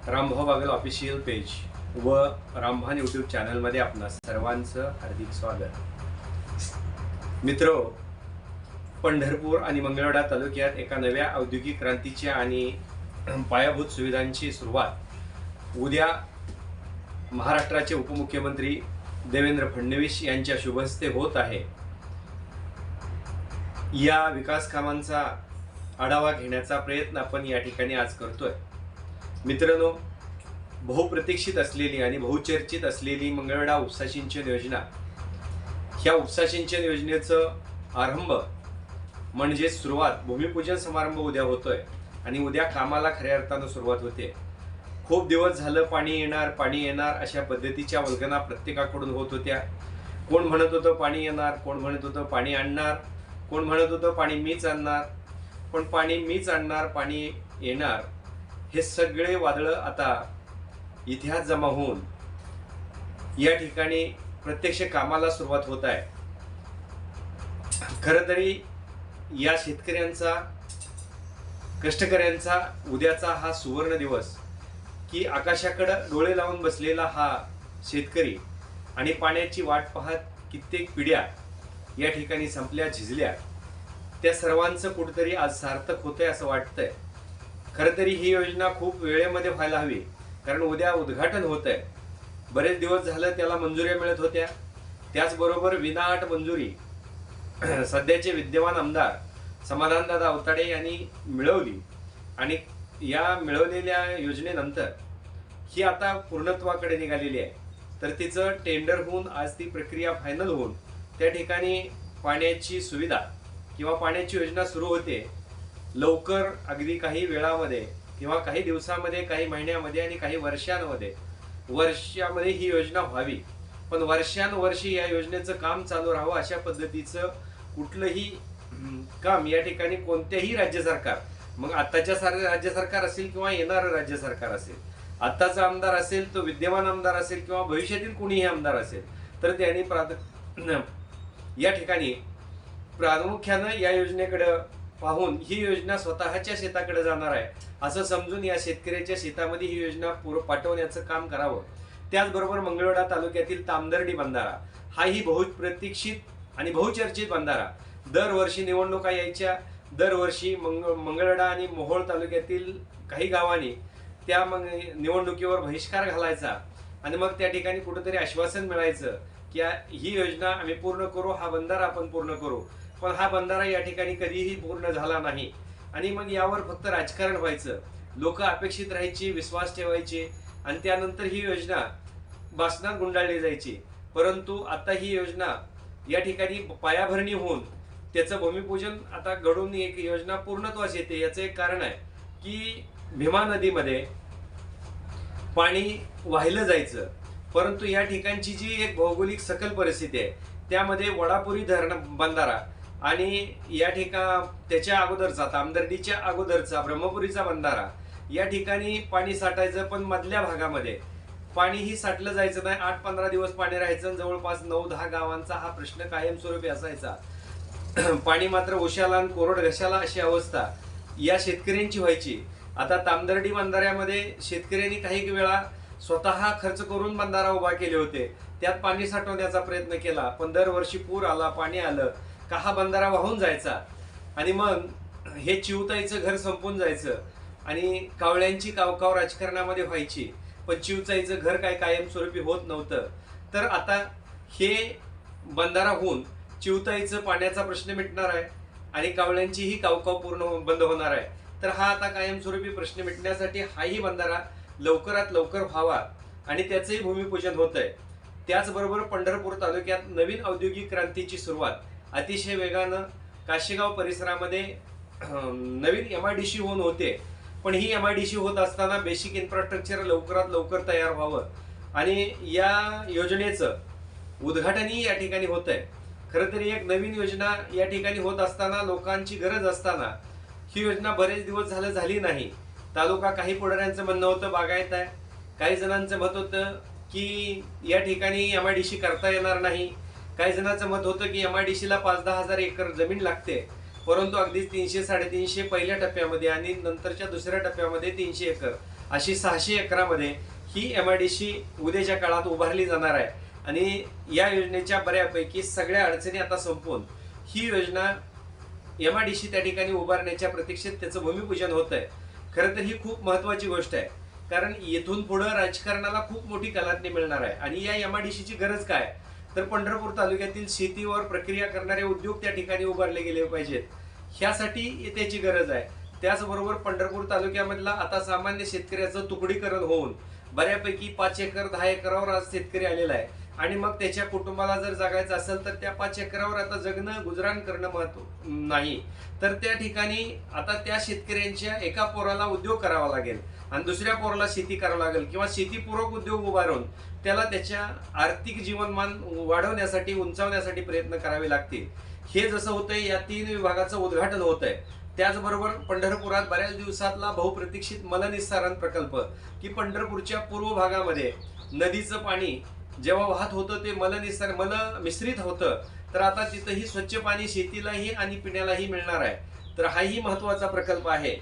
Rambhau Bagal official page व रामभान YouTube चॅनलमध्ये आपणा सर्वांचं हार्दिक स्वागत। मित्रो, पंढरपूर आणि मंगळवेढा तालुक्यात एका नव्या औद्योगिक क्रांतीची आणि पायाभूत सुविधांची सुरुवात उद्या महाराष्ट्राचे उपमुख्यमंत्री देवेंद्र फडणवीस यांच्या शुभहस्ते होत आहे। या विकास कामांचा आढावा घेण्याचा प्रयत्न आपण या ठिकाणी आज करतोय। मित्रांनो, बहुप्रतीक्षित असलेली आणि बहुचर्चित असलेली मंगळवेढा उपसा सिंचन योजना, ह्या उपसा सिंचन योजनेचं आरंभ म्हणजे सुरुवात, भूमिपूजन समारंभ उद्या होतोय आणि उद्या कामाला खऱ्या अर्थानं सुरुवात होते। खूप दिवस झालं पाणी येणार अशा पद्धतीच्या वल्गना प्रत्येकाकडून होत होत्या। कोण म्हणत होतं पाणी येणार, कोण म्हणत होतं पाणी आणणार, कोण म्हणत होतं पाणी मीच आणणार। पण पाणी मीच आणणार, पाणी येणार, हे सगळे वादळ आता इतिहास जमा होऊन या ठिकाणी प्रत्यक्ष कामाला सुरुवात होत आहे। खरं तरी या शेतकऱ्यांचा, कष्टकऱ्यांचा उद्याचा हा सुवर्ण दिवस, की आकाशाकडे डोळे लावून बसलेला हा शेतकरी आणि पाण्याची वाट पाहत कित्येक पिढ्या या ठिकाणी संपल्या, झिजल्या, त्या सर्वांचं कुठेतरी आज सार्थक होतंय असं वाटतंय। खरं तरी ही योजना खूप वेळेमध्ये व्हायला हवी, कारण उद्या उद्घाटन होत आहे। बरेच दिवस झालं त्याला मंजुऱ्या मिळत होत्या, त्याचबरोबर विनाअट मंजुरी सध्याचे विद्यमान आमदार समाधानदादा अवताडे यांनी मिळवली आणि या मिळवलेल्या योजनेनंतर ही आता पूर्णत्वाकडे निघालेली आहे। तर तिचं टेंडर होऊन आज ती प्रक्रिया फायनल होऊन त्या ठिकाणी पाण्याची सुविधा किंवा पाण्याची योजना सुरू होते। लवकर, अगदी काही वेळामध्ये किंवा काही दिवसामध्ये, काही महिन्यामध्ये आणि काही वर्षामध्ये ही योजना व्हावी। पण वर्षानुवर्षी या योजनेचं काम चालू राहावं अशा पद्धतीचं कुठलंही काम या ठिकाणी कोणत्याही राज्य सरकार, मग आताच्या राज्य सरकार असेल किंवा येणारं राज्य सरकार असेल, आत्ताचा आमदार असेल, तो विद्यमान आमदार असेल किंवा भविष्यातील कोणीही आमदार असेल, तर त्यांनी या ठिकाणी प्रामुख्यानं या योजनेकडे पाहून ही योजना स्वतःच्या शेताकडे जाणार आहे असं समजून या शेतकऱ्याच्या शेतामध्ये ही योजना पाठवण्याचं काम करावं। त्याचबरोबर मंगळवेढा तालुक्यातील तामदर्डी बंधारा, हाही बहुप्रतीक्षित आणि बहुचर्चित बंधारा, दरवर्षी निवडणुका यायच्या, दरवर्षी मंगळवेढा आणि मोहोळ तालुक्यातील काही गावांनी त्या निवडणुकीवर बहिष्कार घालायचा आणि मग त्या ठिकाणी कुठेतरी आश्वासन मिळायचं की ही योजना आम्ही पूर्ण करू, हा बंधारा आपण पूर्ण करू। पण हा बंधारा या ठिकाणी कधीही पूर्ण झाला नाही आणि मग यावर फक्त राजकारण व्हायचं, लोक अपेक्षित राहायची, विश्वास ठेवायचे आणि त्यानंतर ही योजना भाषणात गुंडाळली जायची। परंतु आता ही योजना या ठिकाणी पायाभरणी होऊन त्याचं भूमिपूजन आता घडून एक योजना पूर्णत्वास येते। याचं एक कारण आहे की भीमा नदीमध्ये पाणी वाहिलं जायचं, परंतु या ठिकाणची जी एक भौगोलिक सकल परिस्थिती आहे त्यामध्ये वडापुरी धरण बंधारा आणि या त्याच्या अगोदरचा, तामदर्डीच्या अगोदरचा ब्रह्मपुरीचा बंधारा, या ठिकाणी पाणी साठायचं, पण मधल्या भागामध्ये पाणीही साठलं जायचं नाही। 8-15 दिवस पाणी राहायचं, जवळपास 9-10 गावांचा हा प्रश्न कायमस्वरूपी असायचा। पाणी मात्र उशाला आणि कोरड घशाला अशी अवस्था या शेतकऱ्यांची व्हायची। आता तामदर्डी बंधाऱ्यामध्ये शेतकऱ्यांनी काही वेळा स्वतः खर्च करून बंधारा उभा केले होते, त्यात पाणी साठवण्याचा प्रयत्न केला, पण दरवर्षी पूर आला, पाणी आलं का हा बंधारा वाहून जायचा आणि मग हे चिवताईचं घर संपून जायचं आणि कावळ्यांची कावकाव राजकारणामध्ये व्हायची, पण चिवताईचं घर काय कायमस्वरूपी होत नव्हतं। तर आता हे बंधारा होऊन चिवताईचं पाण्याचा प्रश्न मिटणार आहे आणि कावळ्यांचीही कावकाव पूर्ण बंद होणार आहे। तर हा आता कायमस्वरूपी प्रश्न मिटण्यासाठी हाही बंधारा लवकरात लवकर व्हावा आणि त्याचंही भूमिपूजन होत आहे। त्याचबरोबर पंढरपूर तालुक्यात नवीन औद्योगिक क्रांतीची सुरुवात अतिशय वेगानं काशेगाव परिसरामध्ये नवीन MIDC होऊन होते, पण ही MIDC होत असताना बेसिक इन्फ्रास्ट्रक्चर लवकरात लवकर तयार व्हावं आणि या योजनेचं उद्घाटनही या ठिकाणी होत आहे। खरं तरी एक नवीन योजना या ठिकाणी होत असताना, लोकांची गरज असताना ही योजना बरेच दिवस झाली नाही। तालुका, काही पुढाऱ्यांचं म्हणणं होतं बागायत आहे, काही जणांचं मत होतं की या ठिकाणी MIDC करता येणार नाही, काही जणांचं मत होतं की MIDCला 5-10 हजार एकर जमीन लागते, परंतु अगदी 300-350 पहिल्या टप्प्यामध्ये आणि नंतरच्या दुसऱ्या टप्प्यामध्ये 300 एकर अशी 600 एकरामध्ये ही MIDC उद्याच्या काळात उभारली जाणार आहे आणि या योजनेच्या बऱ्यापैकी सगळ्या अडचणी आता संपवून ही योजना MIDC त्या ठिकाणी उभारण्याच्या प्रतीक्षेत त्याचं भूमिपूजन होत आहे. खरं तर ही खूप महत्वाची गोष्ट आहे, कारण येथून पुढे राजकारणाला खूप मोठी कलाटणी मिळणार आहे. आणि या MIDCची गरज काय, तर पंढरपूर तालुक्यातील शेतीवर प्रक्रिया करणारे उद्योग त्या ठिकाणी उभारले गेले पाहिजेत, ह्यासाठी त्याची गरज आहे. त्याचबरोबर पंढरपूर तालुक्यामधला आता सामान्य शेतकऱ्याचं तुकडीकरण होऊन बऱ्यापैकी 5 एकर 10 एकरावर आज शेतकरी आलेला आहे आणि मग त्याच्या कुटुंबाला जर जगायचं असेल तर त्या 5 एकरावर आता जगणं गुजराण करणं महत्व नाही, तर त्या ठिकाणी आता त्या शेतकऱ्यांच्या एका पोराला उद्योग करावा लागेल आणि दुसऱ्या पोराला शेती करावं लागेल किंवा शेतीपूरक उद्योग उभारून त्याला त्याच्या आर्थिक जीवनमान वाढवण्यासाठी उंचावण्यासाठी प्रयत्न करावे लागतील. हे जसं होतंय या 3 विभागाचं उद्घाटन होत आहे. त्याचबरोबर पंढरपुरात बऱ्याच दिवसातला बहुप्रतीक्षित मलनिस्सारण प्रकल्प की पंढरपूरच्या पूर्व भागामध्ये नदीचं पाणी जेव्हा वाहत होतं ते मल मिश्रित होतं, तर आता तिथंही स्वच्छ पाणी शेतीलाही आणि पिण्यालाही मिळणार आहे. तर हाही महत्वाचा प्रकल्प आहे.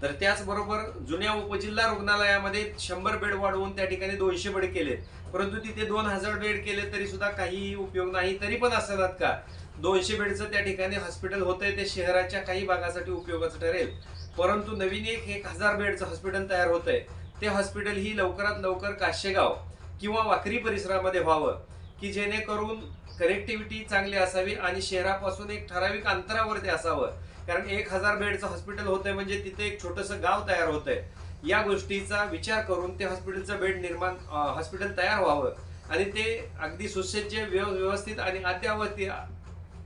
तर त्याचबरोबर जुन्या उपजिल्हा रुग्णालयामध्ये 100 बेड वाढवून त्या ठिकाणी 200 बेड केलेत, परंतु तिथे 2000 बेड केले तरी सुद्धा काहीही उपयोग नाही. तरी पण असतात का 200 बेडचं त्या ठिकाणी हॉस्पिटल होतंय, ते शहराच्या काही भागासाठी उपयोगाचं ठरेल, परंतु नवीन 1000 बेडचं हॉस्पिटल तयार होतंय. ते हॉस्पिटल ही लवकरात लवकर काशेगाव किंवा वाकरी परिसरामध्ये व्हावं, की जेणेकरून कनेक्टिव्हिटी चांगली असावी आणि शहरापासून एक ठराविक अंतरावरती असावं. कारण 1000 बेडचं हॉस्पिटल होतंय म्हणजे तिथे एक छोटंसं गाव तयार होतंय. या गोष्टीचा विचार करून ते हॉस्पिटल तयार व्हावं आणि ते अगदी सुसज्ज व्यवस्थित आणि अद्यावधी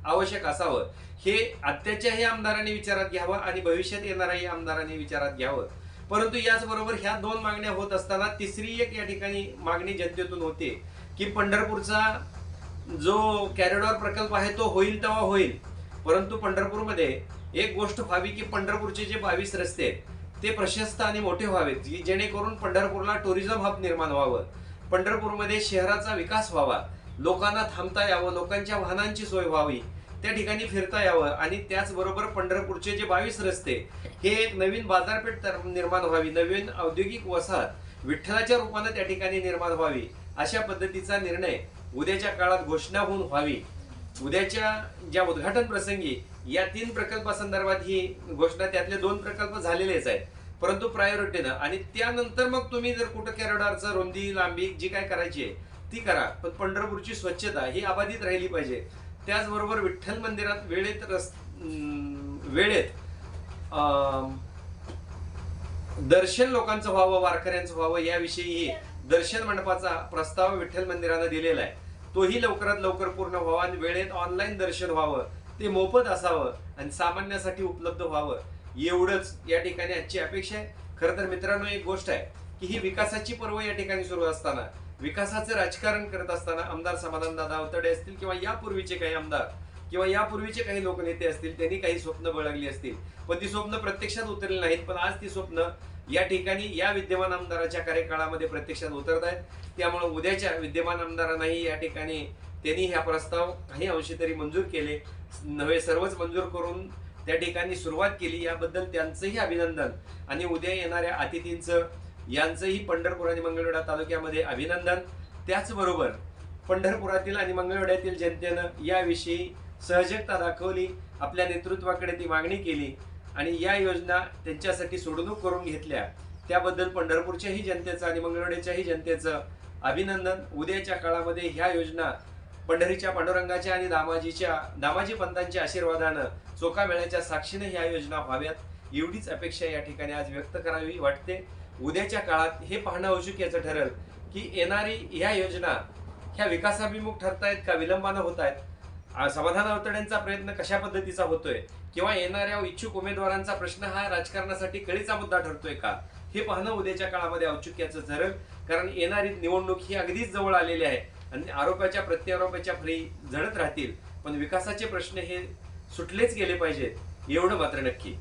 आवश्यक असावं. हे आत्ताच्याही आमदारांनी विचारात घ्यावं आणि भविष्यात येणाऱ्याही आमदारांनी विचारात घ्यावं. परंतु याचबरोबर ह्या 2 मागण्या होत असताना तिसरी एक या ठिकाणी मागणी जनतेतून होते की पंढरपूरचा जो कॅरिडॉर प्रकल्प आहे तो होईल तेव्हा होईल, परंतु पंढरपूरमध्ये एक गोष्ट व्हावी की पंढरपूरचे जे 22 रस्ते आहेत ते प्रशस्त आणि मोठे व्हावेत, जेणेकरून पंढरपूरला टुरिझम हब निर्माण व्हावं, पंढरपूरमध्ये शहराचा विकास व्हावा, लोकांना थांबता यावं, लोकांच्या वाहनांची सोय व्हावी, त्या ठिकाणी फिरता यावं आणि त्याचबरोबर पंढरपूरचे जे 22 रस्ते हे एक नवीन बाजारपेठ निर्माण व्हावी, नवीन औद्योगिक वसाहत विठ्ठलाच्या रूपाने त्या ठिकाणी निर्माण व्हावी, अशा पद्धतीचा निर्णय उद्याच्या काळात घोषणा होऊन व्हावी. उद्याच्या ज्या उद्घाटन प्रसंगी या 3 प्रकल्पासंदर्भात ही घोषणा, त्यातले 2 प्रकल्प झालेलेच आहेत परंतु प्रायोरिटीनं, आणि त्यानंतर मग तुम्ही जर कुठं कॅरिडॉरचं रुंदी लांबी जी काय करायची आहे ती करा, पण पंढरपूरची स्वच्छता ही अबाधित राहिली पाहिजे. त्याचबरोबर विठ्ठल मंदिरात वेळेत दर्शन लोकांचं व्हावं, वारकऱ्यांचं व्हावं, याविषयीही दर्शन मंडपाचा प्रस्ताव विठ्ठल मंदिरानं दिलेला आहे. तोही लवकरात लवकर पूर्ण व्हावा आणि वेळेत ऑनलाईन दर्शन व्हावं, ते मोफत असावं आणि सामान्यासाठी उपलब्ध व्हावं, एवढंच या ठिकाणी आजची अपेक्षा आहे. खरं तर मित्रांनो, एक गोष्ट आहे की ही विकासाची पर्व या ठिकाणी सुरू असताना, विकासाचं राजकारण करत असताना आमदार समाधानदादा अवतडे असतील किंवा यापूर्वीचे काही आमदार किंवा यापूर्वीचे काही लोकनेते असतील, त्यांनी काही स्वप्न बाळगली असतील, पण ती स्वप्न प्रत्यक्षात उतरली नाहीत. पण आज ती स्वप्न या ठिकाणी या विद्यमान आमदाराच्या कार्यकाळामध्ये प्रत्यक्षात उतरत आहेत. त्यामुळे उद्याच्या विद्यमान आमदारांनाही या ठिकाणी त्यांनी हा प्रस्ताव काही अंशी तरी मंजूर केले नव्हे, सर्वच मंजूर करून त्या ठिकाणी सुरुवात केली, याबद्दल त्यांचंही अभिनंदन. आणि उद्या येणाऱ्या अतिथींचं यांचंही पंढरपूर आणि मंगळवेढा तालुक्यामध्ये अभिनंदन. त्याचबरोबर पंढरपुरातील आणि मंगळवेढ्यातील जनतेनं याविषयी सहजगता दाखवली, आपल्या नेतृत्वाकडे ती मागणी केली आणि या योजना त्यांच्यासाठी सोडवणूक करून घेतल्या, त्याबद्दल पंढरपूरच्याही जनतेचं आणि मंगळवेढ्याच्याही जनतेचं अभिनंदन. उद्याच्या काळामध्ये ह्या योजना पंढरीच्या पांडुरंगाच्या आणि दामाजी पंतांच्या आशीर्वादानं चोखामेळ्याच्या साक्षीने ह्या योजना व्हाव्यात, एवढीच अपेक्षा या ठिकाणी आज व्यक्त करावी वाटते. उद्याच्या काळात हे पाहणं औत्सुक्याचं ठरेल की येणारी ह्या योजना ह्या विकासाभिमुख ठरतायत का विलंबानं होत आहेत, समाधान अवतड्यांचा प्रयत्न कशा पद्धतीचा होतोय, किंवा येणाऱ्या इच्छुक उमेदवारांचा प्रश्न हा राजकारणासाठी कळीचा मुद्दा ठरतोय का, हे पाहणं उद्याच्या काळामध्ये औत्सुक्याचं ठरेल. कारण येणारी निवडणूक ही अगदीच जवळ आलेली आहे आणि आरोपाच्या प्रत्यारोपाच्या फळी झडत राहतील, पण विकासाचे प्रश्न हे सुटलेच गेले पाहिजेत, एवढं मात्र नक्की.